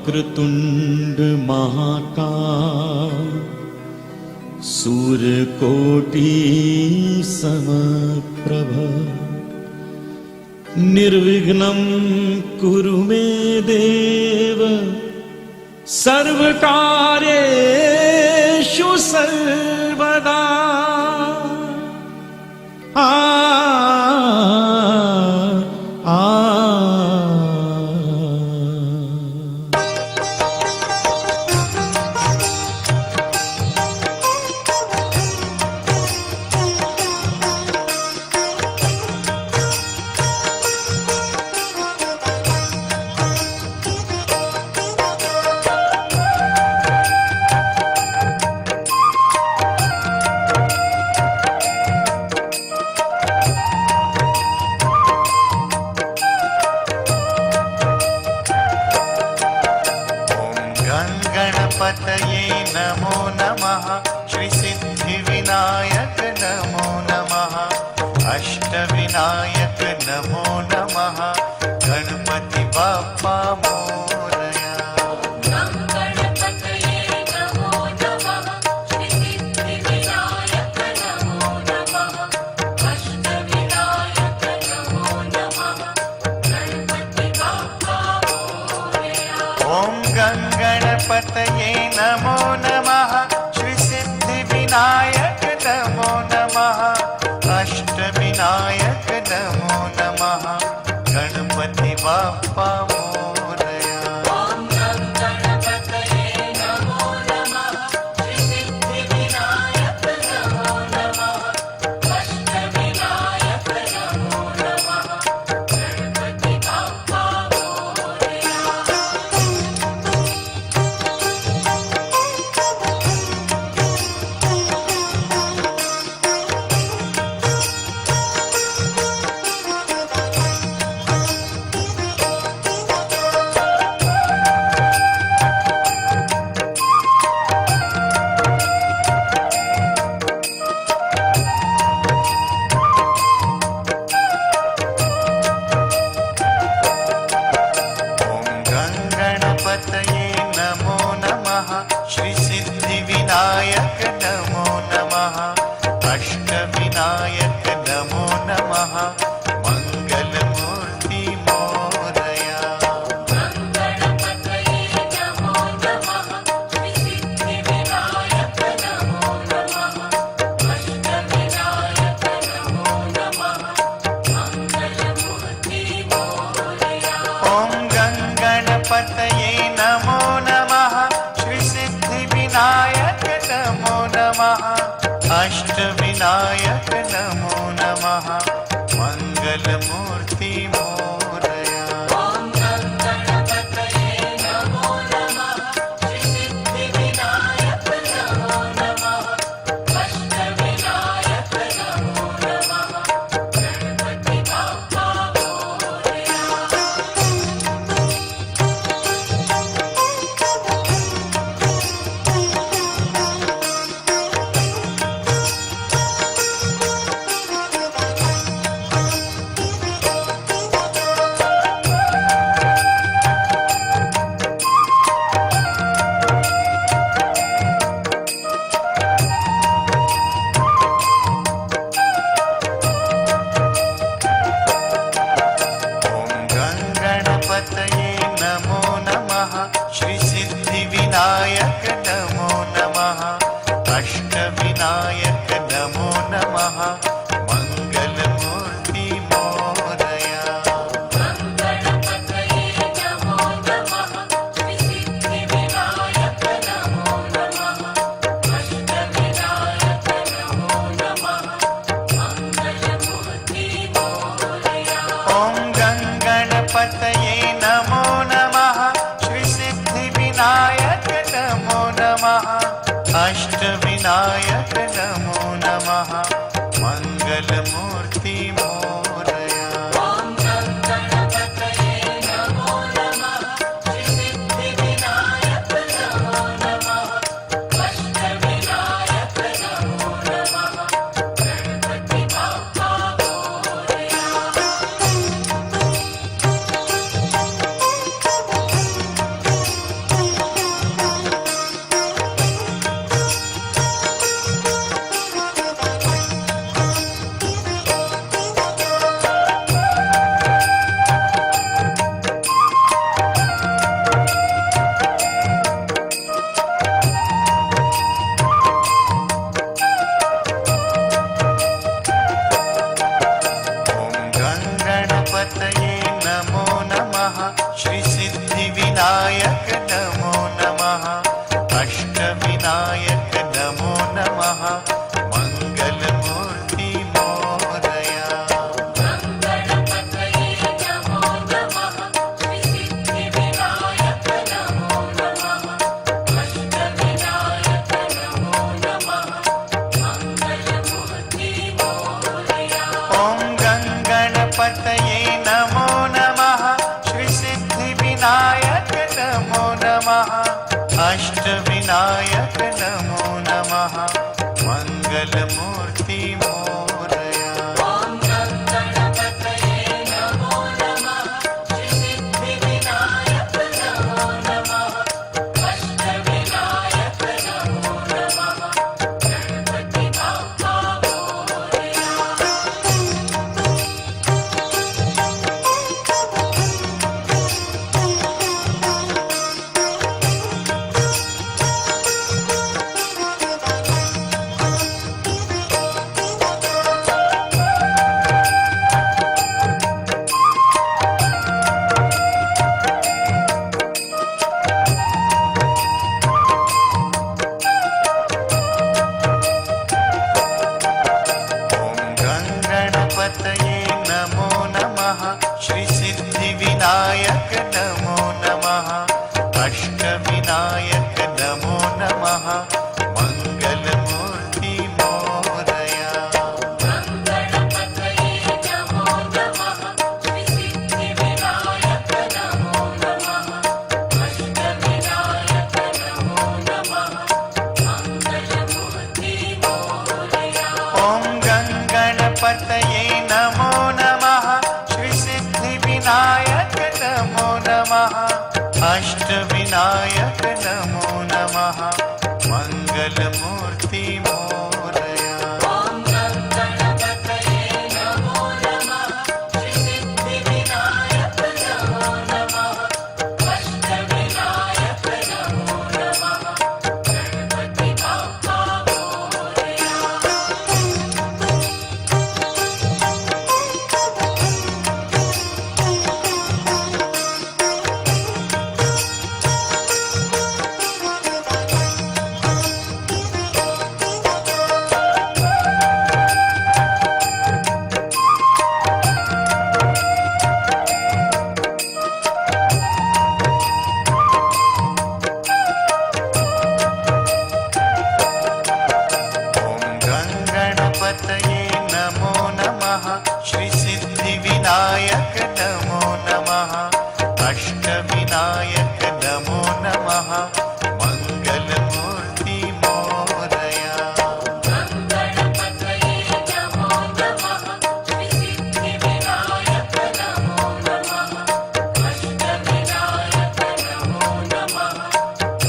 वक्रतुंड महाकाय सूर्यकोटि समप्रभ निर्विघ्नं कुरु मे देव सर्वकार्येषु सर्वदा। गणपतये नमो नमः। श्री सिद्धिविनायक नमो नमः। अष्टविनायक नमो नमः। गणपति बाप्पा मोरया। गणपतये नमो नमः। श्री सिद्धिविनायक नमो नमः। अष्टविनायक नमो नमः। गणपति बाप्पा मोरया। ओम गणपतये नमो नमः। श्री सिद्धिविनायक नमो नमः। अष्टविनायक नमो नमः। गणपति बाप्पा मोरया। ओम गणपतये नमो नमः। श्री सिद्धिविनायक नमो नमः। अष्टविनायक नमो नमः। गणपति बाप्पा मोरया। गणपतये नमो नमः। श्री सिद्धिविनायक नमो नमः। अष्टविनायक नमो नमः। मंगलमूर्ति मोरया। गणपतये नमो नमः। श्री सिद्धिविनायक नमो नमः। अष्टविनायक नमो नमः। मंगलमूर्ति मोरया। ओम गणपतये नमो नमः। श्री सिद्धिविनायक नमो नमः। अष्टविनायक नमो नमः। मंगलमूर्ति मोरया। ओम गणपतये नमो नमः। श्री सिद्धिविनायक नमो नमः। अष्टविनायक नमो नमः। गणपति बाप्पा मोरया। ओम गणपतये नमो नमः। श्री सिद्धिविनायक नमो नमः। अष्टविनायक नमो नमः। मंगलमूर्ति मोरया। गणपतये नमो नमः। श्री सिद्धिविनायक नमो नमः। अष्टविनायक नमो नमः। मंगलमूर्ति मोरया। ओम गणपतये नमो नमः। श्री सिद्धिविनायक नमो नमः। अष्टविनायक नमो नमः। मंगलमूर्ति मोरया। ओम गणपतये नमो नमः। श्री सिद्धिविनायक नमो नमः। अष्टविनायक नमो नमः। गणपति बाप्पा मोरया। मङ्गलमूर्ति मोरया गणपतये नमो नमः श्रीसिद्धिविनायक नमो नमः अष्टविनायक नमो नमः मङ्गलमूर्ति मोरया ॐ गङ्गणपतये नमो नमः श्रीसिद्धिविनायक नमो नमः अष्टविनायक नमो नमः मङ्गलमूर्ति मोरया ॐ गणपतये नमो नमः श्रीसिद्धिविनायक नमो नमः अष्टविनायक नमो नमः गणपति बाप्पा मोरया ॐ गङ्गणपतये नमो नमः श्रीसिद्धिविनायक नमो नमः अष्टविनायक नमो नमः मङ्गलमूर्ति मोरया गणपतये नमो नमः श्रीसिद्धिविनायक नमो नमः अष्टविनायक नमो नमः मङ्गलमूर्ति मोरया ॐ गङ्गणपतये नमो नमः श्रीसिद्धिविनायक नमो नमः अष्टविनायक नमो नमः मङ्गलमूर्ति मोरया ॐ गणपतये नमो नमः श्रीसिद्धिविनायक नमो नमः अष्टविनायक नमो नमः गणपति बाप्पा मोरया ॐ गङ्गणपतये नमो नमः श्रीसिद्धिविनायक नमो नमः अष्टविनायक नमो नमः मङ्गलमूर्ति मोरया गणपतये नमो नमः श्रीसिद्धिविनायक नमो नमः अष्टविनायक नमो नमः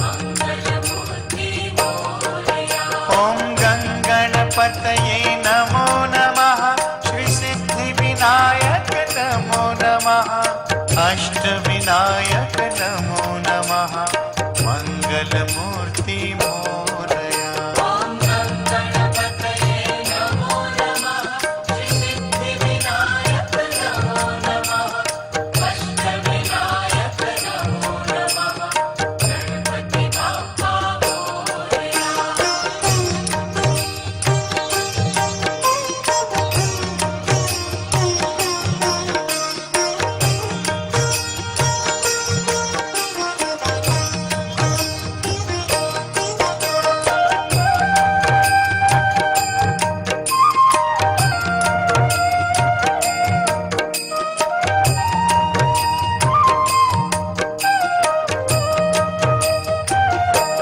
मङ्गलमूर्ति मोरया ॐ गङ्गणपतये नमो नमः श्रीसिद्धिविनायक नमो नमः अष्टविनायक नमो नमः मङ्गलमूर्ति मोरया ॐ गणपतये नमो नमः श्रीसिद्धिविनायक नमो नमः अष्टविनायक नमो नमः गणपति बाप्पा मोरया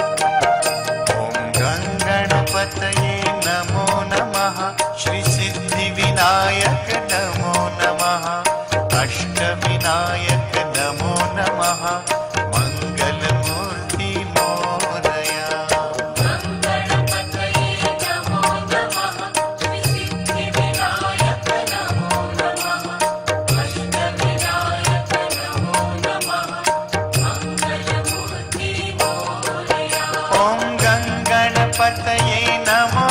ॐ गङ्गणपतये नमो नमः श्रीसिद्धिविनायक नमो नमः अष्टविनायक नमो नमः मङ्गलमूर्ति मोरया गणपतये नमो नमः श्रीसिद्धिविनायक नमो नमः अष्टविनायक नमो नमः मङ्गलमूर्ति मोरया ॐ गङ्गणपतये नमो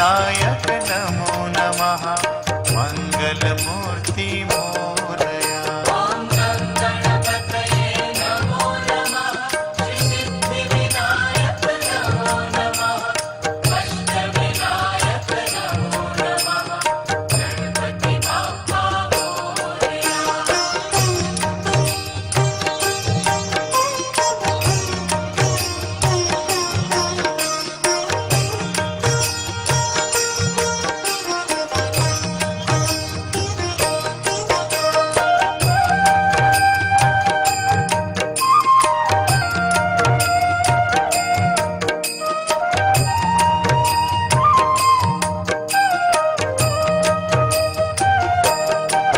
विनायक नमो नमः मंगलमूर्ति मोरया ॐ गणपतये नमो नमः श्रीसिद्धिविनायक नमो नमः अष्टविनायक नमो नमः गणपति बाप्पा मोरया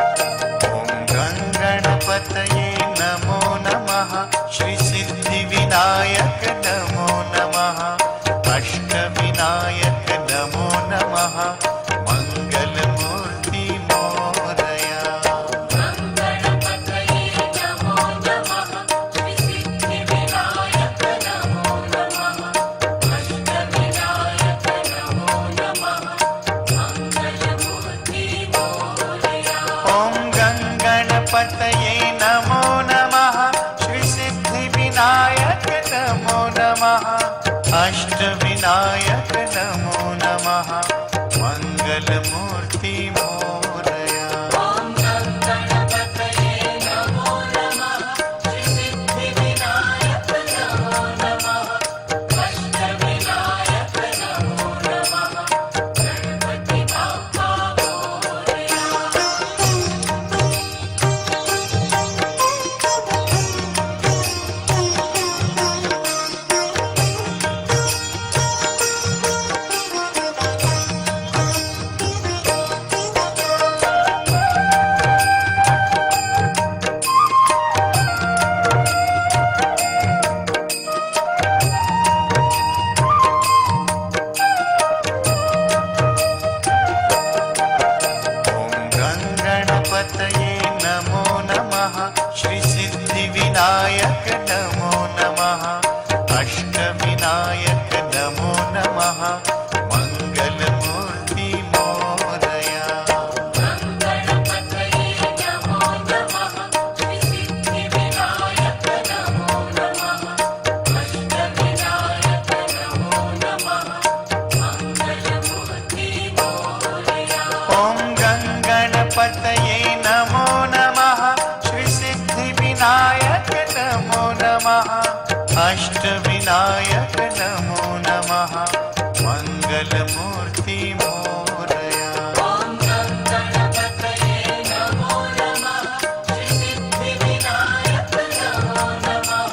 ॐ गणपतये नमो नमः श्रीसिद्धिविनायक नमो नमः अष्टविनायक नमो नमः मंगलमूर्ति मोरया गणपतये नमो नमः श्रीसिद्धिविनायक नमो नमः अष्टविनायक नमो नमः मंगलमूर्ति मोरया ॐ गणपतये नमो नमः श्रीसिद्धिविनायक नमो नमः अष्टविनायक नमो नमः मंगलमूर्ति मोरया ॐ गणपतये नमो नमः श्रीसिद्धिविनायक नमो नमः अष्टविनायक नमो नमः गणपति बाप्पा मोरया ॐ गणपतये नमो नमः श्रीसिद्धिविनायक नमो नमः अष्टविनायक नमो नमः मंगलमूर्ति मोरया गणपतये नमो नमः श्रीसिद्धिविनायक नमो नमः अष्टविनायक नमो नमः मंगलमूर्ति मोरया ॐ गणपतये नमो नमः श्रीसिद्धिविनायक नमो नमः अष्टविनायक नमो नमः मंगलमूर्ति मोरया ॐ गणपतये नमो नमः श्रीसिद्धिविनायक नमो नमः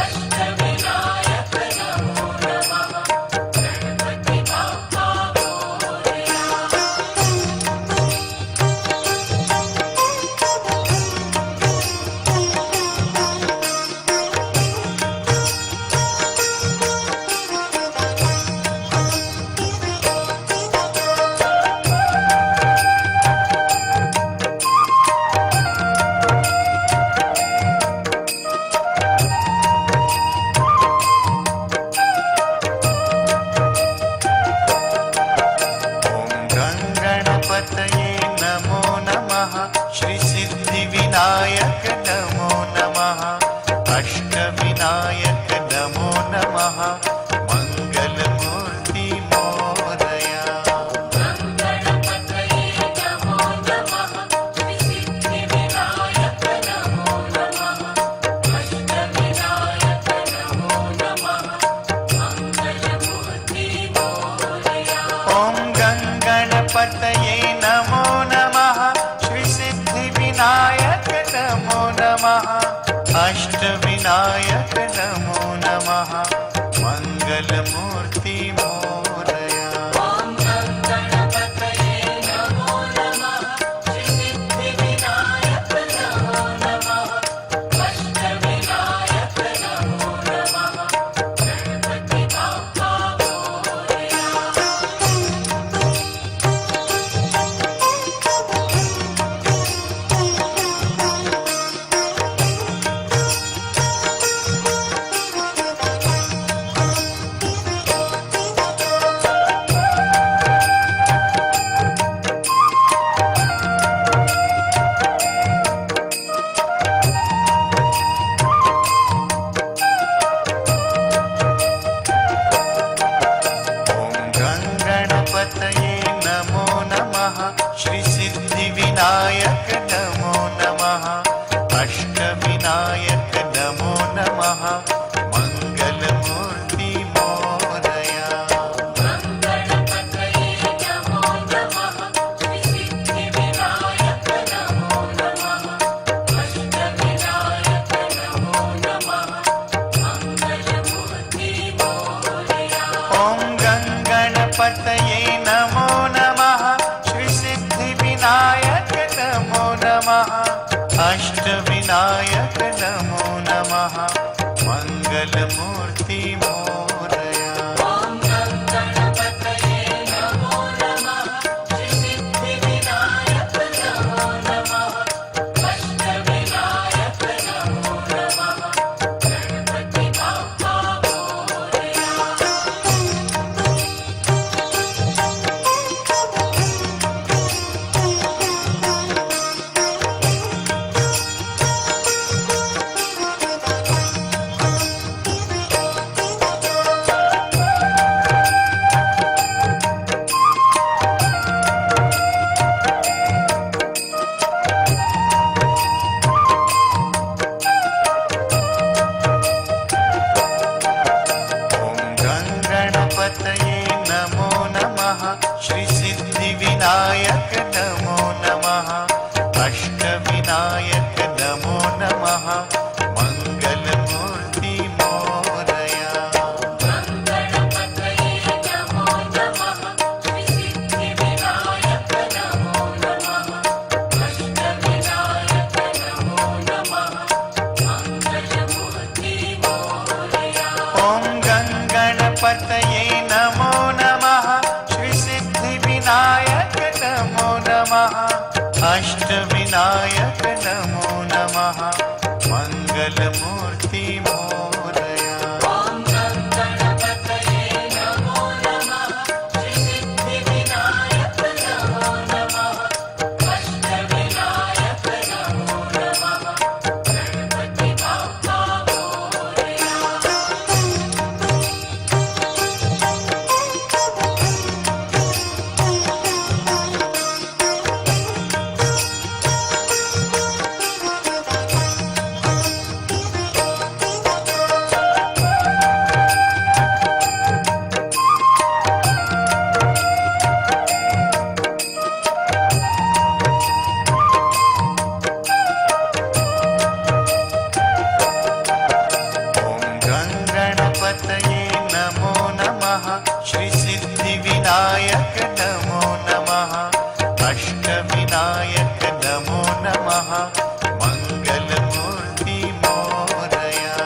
अष्टविनायक नमो नमः गणपति बाप्पा मोरया ॐ गणपतये नमो नमः श्रीसिद्धिविनायक नमो नमः अष्टविनायक नमो नमः मंगलमूर्ति मोरया गणपतये नमो नमः श्रीसिद्धिविनायक नमो नमः अष्टविनायक नमो नमः मंगलमूर्ति मोरया ॐ गणपतये नमो नमः श्रीसिद्धिविनायक नमो नमः अष्टविनायक नमो नमः मंगलमूर्ति मोरया ॐ गणपतये नमो नमः श्रीसिद्धिविनायक नमो नमः अष्टविनायक नमो नमः गणपति बाप्पा मोरया गङ्गणपतये नमो नमः श्रीसिद्धिविनायक नमो नमः अष्टविनायक नमो नमः मङ्गलमूर्ति मोरया ॐ गङ्गणपतये नमो नमः श्रीसिद्धिविनायक नमो नमः अष्टविनायक नमो नमः गणपति बाप्पा मोरया ॐ गङ्गणपतये नमो नमः श्रीसिद्धिविनायक नमो नमः अष्टविनायक नमो नमः मङ्गलमूर्ति मोरया गङ्गणपतये नमो नमः श्रीसिद्धिविनायक नमो नमः अष्टविनायक नमो नमः मङ्गलमूर्ति मोरया ॐ गङ्गणपतये नमो नमः श्रीसिद्धिविनायक नमो नमः अष्टविनायक नमो नमः मङ्गलमूर्ति मोरया ॐ गङ्गणपतये नमो नमः श्रीसिद्धिविनायक नमो नमः अष्टविनायक नमो नमः गणपति बाप्पा मोरया ॐ गङ्गणपतये नमो नमः श्रीसिद्धिविनायक नमो नमः अष्टविनायक नमो नमः मङ्गलमूर्ति मोरया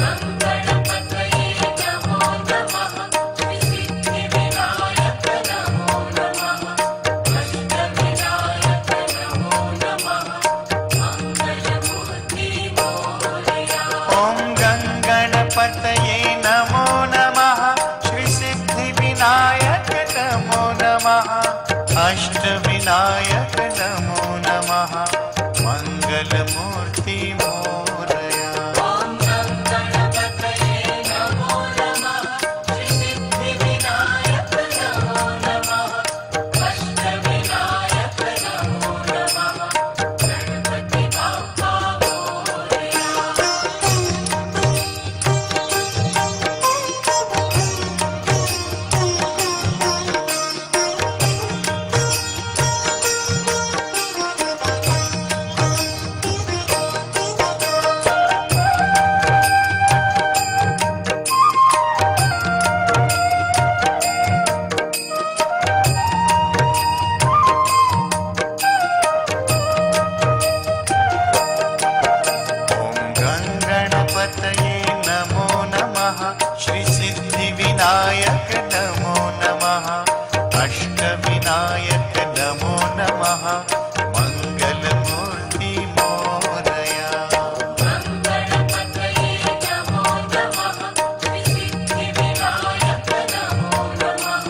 गङ्गणपतये नमो नमः श्रीसिद्धिविनायक नमो नमः अष्टविनायक नमो नमः मङ्गलमूर्ति मोरया ॐ गङ्गणपतये नमो नमः श्रीसिद्धिविनायक नमो नमः अष्टविनायक नमो नमः मङ्गलमूर्ति मोरया ॐ गङ्गणपतये नमो नमः श्रीसिद्धिविनायक नमो नमः अष्टविनायक नमो नमः गणपति बाप्पा मोरया ॐ गङ्गणपतये नमो नमः श्रीसिद्धिविनायक नमो नमः अष्टविनायक नमो नमः मङ्गलमूर्ति मोरया गङ्गणपतये नमो नमः श्रीसिद्धिविनायक नमो नमः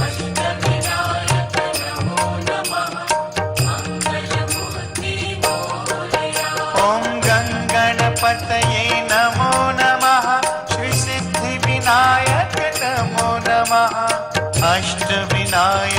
अष्टविनायक नमो नमः मङ्गलमूर्ति मोरया ॐ गङ्गणपतये नमो नमः श्रीसिद्धिविनायक नमो नमः अष्टविनायक